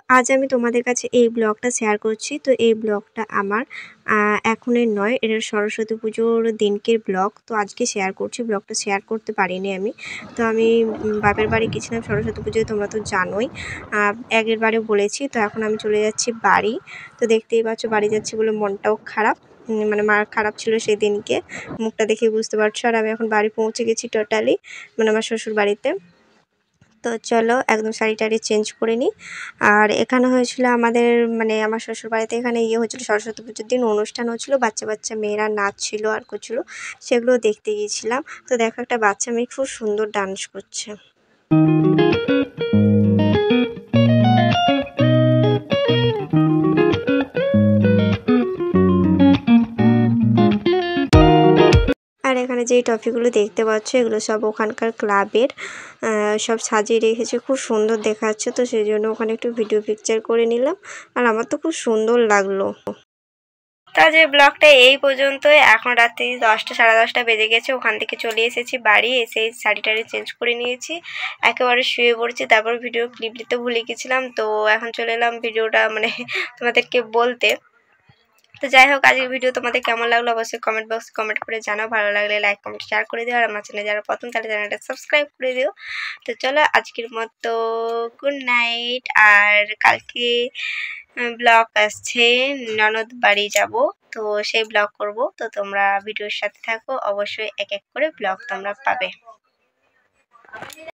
আজ আমি তোমাদের কাছে এই ব্লগটা শেয়ার করছি। তো এই ব্লগটা আমার এখনের নয়, এটা সরস্বতী পুজোর দিনকের ব্লগ। তো আজকে শেয়ার করছি, ব্লগটা শেয়ার করতে পারিনি আমি। তো আমি বাপের বাড়ি গেছিলাম সরস্বতী পুজোয়, তোমরা তো জানোই, আগের বারে বলেছি। তো এখন আমি চলে যাচ্ছি বাড়ি। তো দেখতেই পাচ্ছ বাড়ি যাচ্ছি বলে মনটাও খারাপ, মানে মার খারাপ ছিল সেদিনকে, মুখটা দেখে বুঝতে পারছো। আর আমি এখন বাড়ি পৌঁছে গেছি টোটালি, মানে আমার শ্বশুর বাড়িতে। তো চলো একদম শাড়ি টাড়ি চেঞ্জ করে নিই। আর এখানে হয়েছিল আমাদের, মানে আমার শ্বশুর বাড়িতে এখানে হয়েছিল সরস্বতী পুজোর দিন অনুষ্ঠান হচ্ছিল, বাচ্চা বাচ্চা মেয়েরা নাচছিল আর করছিল, সেগুলো দেখতে গিয়েছিলাম। তো দেখো একটা বাচ্চা মেয়ে খুব সুন্দর ডান্স করছে। আর এখানে যে টফিগুলো দেখতে পাচ্ছ এগুলো সব ওখানকার ক্লাবের, সব সাজিয়ে রেখেছে, খুব সুন্দর দেখাচ্ছে। তো সেই জন্য ওখানে একটু ভিডিও পিকচার করে নিলাম, আর আমার তো খুব সুন্দর লাগলো। তা যে ব্লগটা এই পর্যন্তই। এখন রাত্রি 10টা, সাড়ে 10টা বেজে গেছে। ওখান থেকে চলে এসেছি বাড়ি, এসে শাড়ি টাড়ি চেঞ্জ করে নিয়েছি, একেবারে শুয়ে পড়েছি। তারপর ভিডিও ক্লিপ দিতে ভুলে গেছিলাম, তো এখন চলে এলাম ভিডিওটা মানে তোমাদেরকে বলতে। তো যাই হোক, আজকের ভিডিও তোমাদের কেমন লাগলো অবশ্যই কমেন্ট বক্সে কমেন্ট করে জানাও। ভালো লাগলে লাইক কমেন্ট শেয়ার করে দিও, আর আমার চ্যানেলে যারা প্রথম তাহলে চ্যানেলটা সাবস্ক্রাইব করে দিও। তো চলো আজকের মতো গুড নাইট। আর কালকে ব্লগ আসছে, ননদ বাড়ি যাব, তো সেই ব্লগ করব। তো তোমরা ভিডিওর সাথে থাকো, অবশ্যই এক এক করে ব্লগ তোমরা পাবে।